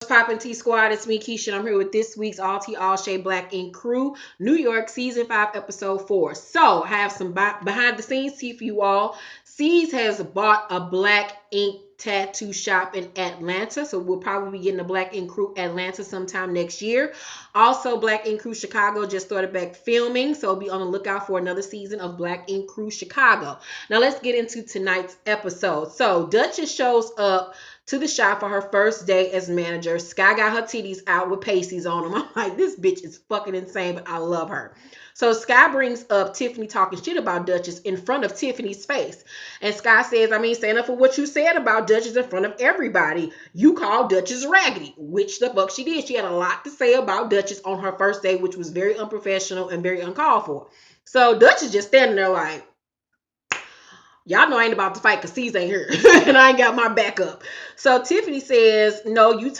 poppin' T Squad? It's me, Keisha, and I'm here with this week's All Tea All Shade Black Ink Crew, New York, Season 5, Episode 4. So, I have some behind the scenes tea for you all. C's has bought a black ink tattoo shop in Atlanta, so we'll probably be getting the Black Ink Crew Atlanta sometime next year. Also, Black Ink Crew Chicago just started back filming, so be on the lookout for another season of Black Ink Crew Chicago. Now, let's get into tonight's episode. So, Duchess shows up to the shop for her first day as manager. Sky got her titties out with pasties on them. I'm like, this bitch is fucking insane, but I love her. So Sky brings up Tiffany talking shit about Duchess in front of Tiffany's face. And Sky says, I mean, stand up for what you said about Duchess in front of everybody. You called Duchess raggedy, which the fuck she did. She had a lot to say about Duchess on her first day, which was very unprofessional and very uncalled for. So Duchess just standing there like, y'all know I ain't about to fight because C's ain't here and I ain't got my backup. So Tiffany says, no, you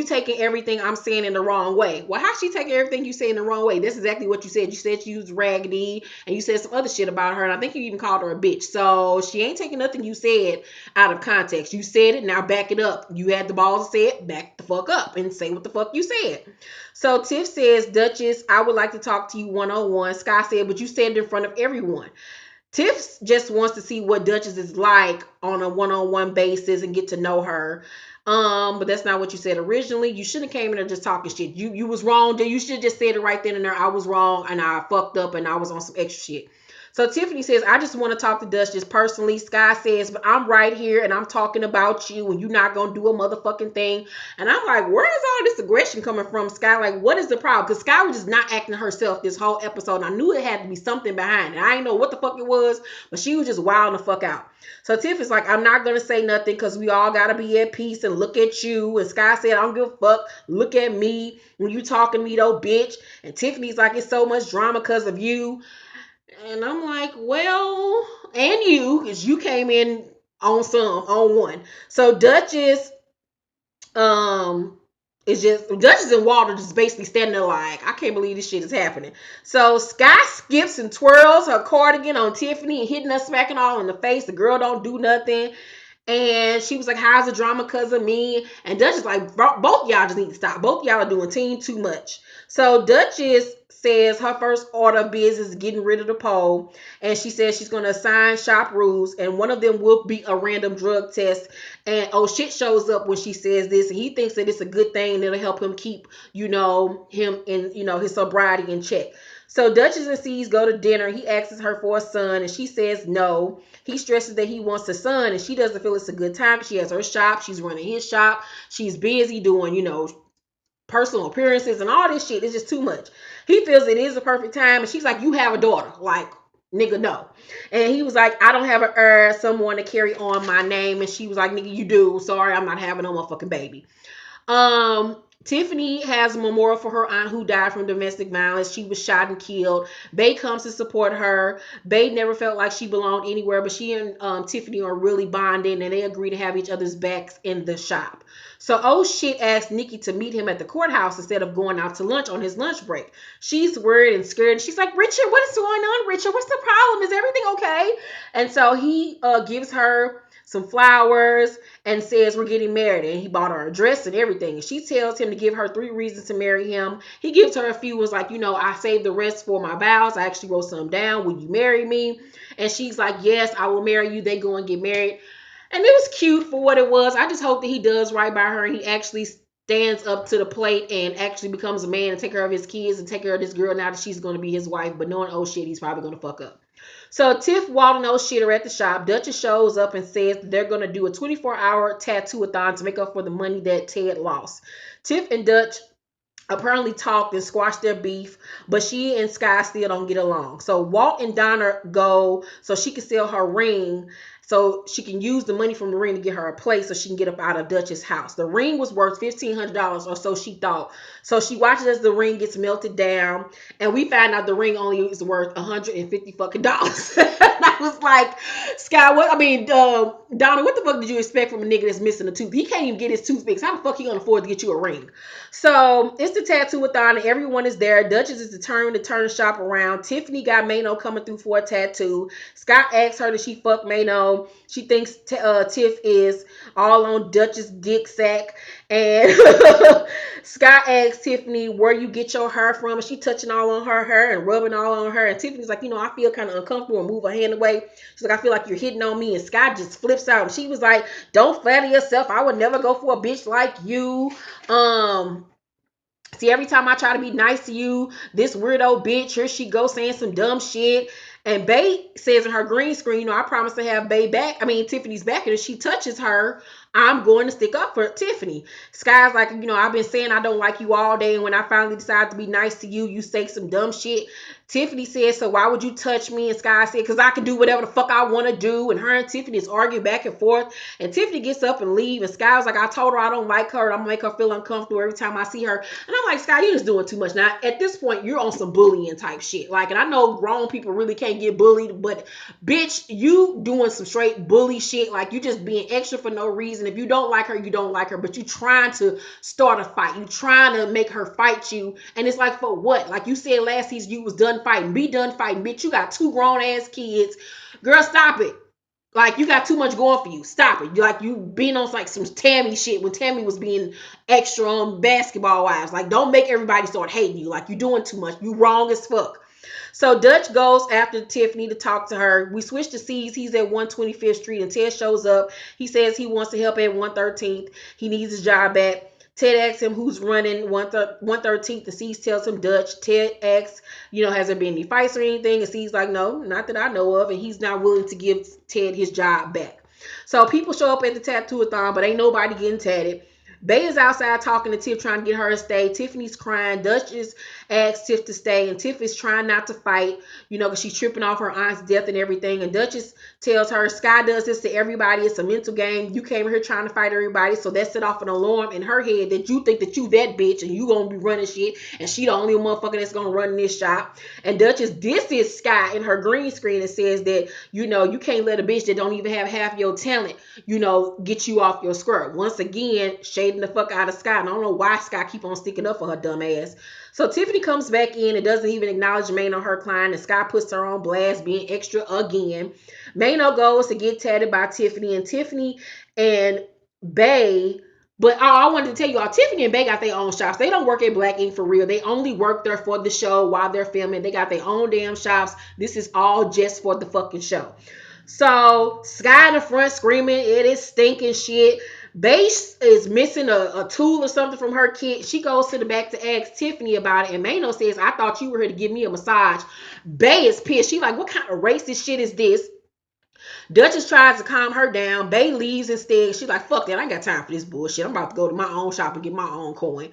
taking everything I'm saying in the wrong way. Well, how's she taking everything you say in the wrong way? That's exactly what you said. You said she was raggedy and you said some other shit about her. And I think you even called her a bitch. So she ain't taking nothing you said out of context. You said it, now back it up. You had the balls to say it, back the fuck up and say what the fuck you said. So Tiff says, Duchess, I would like to talk to you one-on-one. Sky said, but you said it in front of everyone. Tiff just wants to see what Duchess is like on a one-on-one basis and get to know her. But that's not what you said originally. You shouldn't have came in there just talking shit. You was wrong. You should have just said it right then and there. I was wrong and I fucked up and I was on some extra shit. So Tiffany says, I just want to talk to Duchess personally. Sky says, but I'm right here and I'm talking about you and you're not going to do a motherfucking thing. And I'm like, where is all this aggression coming from, Sky? Like, what is the problem? Because Sky was just not acting herself this whole episode. And I knew it had to be something behind it. I didn't know what the fuck it was, but she was just wilding the fuck out. So Tiff is like, I'm not going to say nothing because we all got to be at peace and look at you. And Sky said, I don't give a fuck. Look at me when you talking to me though, bitch. And Tiffany's like, it's so much drama because of you. And I'm like, well, and you, because you came in on one. So Duchess, is just Duchess and Walter just basically standing there like, I can't believe this shit is happening. So Sky skips and twirls her cardigan on Tiffany and hitting her, smacking all in the face. The girl don't do nothing. And she was like, how's the drama because of me? And Duchess like, both y'all just need to stop. Both y'all are doing team too much. So Duchess says her first order of business is getting rid of the pole. And she says she's going to assign shop rules. And one of them will be a random drug test. And oh shit shows up when she says this. And he thinks that it's a good thing and it'll help him keep, him in, his sobriety in check. So Duchess and C's go to dinner. He asks her for a son and she says no. He stresses that he wants a son and she doesn't feel it's a good time. She has her shop. She's running his shop. She's busy doing, personal appearances and all this shit. It's just too much. He feels it is a perfect time. And she's like, you have a daughter. Like, nigga, no. And he was like, I don't have an heir, someone to carry on my name. And she was like, nigga, you do. Sorry, I'm not having no motherfucking baby. Tiffany has a memorial for her aunt who died from domestic violence. She was shot and killed. Bay comes to support her. Bay never felt like she belonged anywhere, but she and Tiffany are really bonding and they agree to have each other's backs in the shop. So oh shit asks Nikki to meet him at the courthouse instead of going out to lunch on his lunch break. She's worried and scared. And she's like, Richard, what is going on, Richard? What's the problem? Is everything okay? And so he gives her some flowers and says we're getting married, and he bought her a dress and everything. And she tells him to give her 3 reasons to marry him. He gives her a few, was like, I saved the rest for my vows. I actually wrote some down. Will you marry me? And she's like, yes, I will marry you. They go and get married. And it was cute for what it was. I just hope that he does right by her and he actually stands up to the plate and actually becomes a man and take care of his kids and take care of this girl now that she's going to be his wife. But knowing oh shit, he's probably going to fuck up. So Tiff, Walt, and those shit are at the shop. Duchess shows up and says they're going to do a 24-hour tattoo-a-thon to make up for the money that Ted lost. Tiff and Dutch apparently talked and squashed their beef, but she and Sky still don't get along. So Walt and Donna go so she can sell her ring so she can use the money from the ring to get her a place so she can get up out of Dutch's house. The ring was worth $1,500 or so she thought. So she watches as the ring gets melted down and we find out the ring only is worth $150 fucking dollars. I was like, Sky, Donna, what the fuck did you expect from a nigga that's missing a tooth? He can't even get his tooth fixed. How the fuck he gonna afford to get you a ring? So it's the tattoo-a-thon and everyone is there. Duchess is determined to turn the shop around. Tiffany got Mano coming through for a tattoo. Scott asks her, did she fuck Mano? She thinks Tiff is all on Dutch's dick sack. And Sky asks Tiffany where you get your hair from. And she touching all on her hair and rubbing all on her. And Tiffany's like, I feel kind of uncomfortable, and move her hand away. She's like, I feel like you're hitting on me. And Sky just flips out. And she was like, don't flatter yourself. I would never go for a bitch like you. See, every time I try to be nice to you, this weirdo bitch, here she goes saying some dumb shit. And Bae says in her green screen, I promise to have Tiffany's back. And if she touches her, I'm going to stick up for Tiffany. Sky's like, I've been saying I don't like you all day. And when I finally decide to be nice to you, you say some dumb shit. Tiffany says, so why would you touch me? And Sky said, because I can do whatever the fuck I want to do. And her and Tiffany is arguing back and forth. And Tiffany gets up and leaves. And Sky's like, I told her I don't like her. I'm going to make her feel uncomfortable every time I see her. And I'm like, Sky, you just doing too much. Now, at this point, you're on some bullying type shit. Like, and I know grown people really can't get bullied, but bitch, you doing some straight bully shit. Like, you just being extra for no reason. If you don't like her, you don't like her. But you trying to start a fight. You trying to make her fight you. And it's like, for what? Like you said last season, you was done fighting. Be done fighting, bitch. You got 2 grown ass kids. Girl, stop it. Like, you got too much going for you. Stop it. Like, you being on like some Tammy shit when Tammy was being extra on Basketball Wives. Like, don't make everybody start hating you. Like, you doing too much. You wrong as fuck. So Dutch goes after Tiffany to talk to her. We switch to C's. He's at 125th Street and Ted shows up. He says he wants to help at 113th. He needs his job back. Ted asks him who's running 113th. The C's tells him Dutch. Ted asks, has there been any fights or anything? And C's like, no, not that I know of. And he's not willing to give Ted his job back. So people show up at the tattoo-a-thon, but ain't nobody getting tatted. Bae is outside talking to Tiff, trying to get her to stay. Tiffany's crying. Dutch is asks Tiff to stay, and Tiff is trying not to fight, because she's tripping off her aunt's death and everything. And Duchess tells her, Sky does this to everybody. It's a mental game. You came here trying to fight everybody, so that set off an alarm in her head that you think that you that bitch and you gonna be running shit, and she the only motherfucker that's gonna run this shop. And Duchess disses Sky in her green screen and says that, you can't let a bitch that don't even have half your talent, get you off your square. Once again, shading the fuck out of Sky. And I don't know why Sky keep on sticking up for her dumb ass. So Tiffany comes back in and doesn't even acknowledge Mano, her client, and Sky puts her on blast, being extra again. Mano goes to get tatted by Tiffany, and Tiffany and Bae. But I wanted to tell you all, Tiffany and Bae got their own shops. They don't work at Black Ink for real. They only work there for the show while they're filming. They got their own damn shops. This is all just for the fucking show. So Sky in the front screaming, it is stinking shit. Base is missing a tool or something from her kit. She goes to the back to ask Tiffany about it, and Mano says, I thought you were here to give me a massage. Bae is pissed. She like, what kind of racist shit is this? Duchess tries to calm her down. Bae leaves instead. She's like, fuck that. I ain't got time for this bullshit. I'm about to go to my own shop and get my own coin.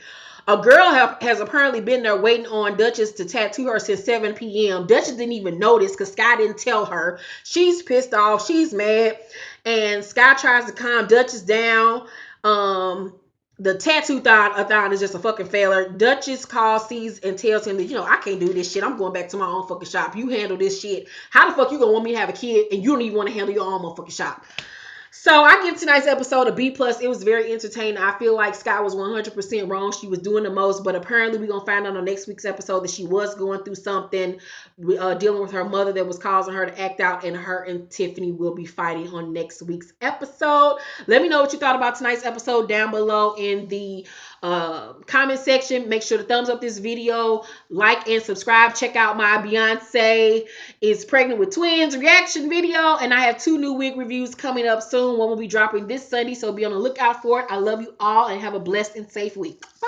A girl has apparently been there waiting on Duchess to tattoo her since 7 p.m. Duchess didn't even notice because Sky didn't tell her. She's pissed off. She's mad. And Sky tries to calm Duchess down. The tattoo-a-thon is just a fucking failure. Duchess calls, sees, and tells him that, I can't do this shit. I'm going back to my own fucking shop. You handle this shit. How the fuck you gonna want me to have a kid and you don't even want to handle your own motherfucking shop? So I give tonight's episode a B+. It was very entertaining. I feel like Sky was 100% wrong. She was doing the most, but apparently we're going to find out on next week's episode that she was going through something, dealing with her mother that was causing her to act out, and her and Tiffany will be fighting on next week's episode. Let me know what you thought about tonight's episode down below in the comment section. Make sure to thumbs up this video, like and subscribe. Check out my Beyonce is pregnant with twins reaction video, and I have 2 new wig reviews coming up soon. One will be dropping this Sunday, so be on the lookout for it. I love you all and have a blessed and safe week. Bye.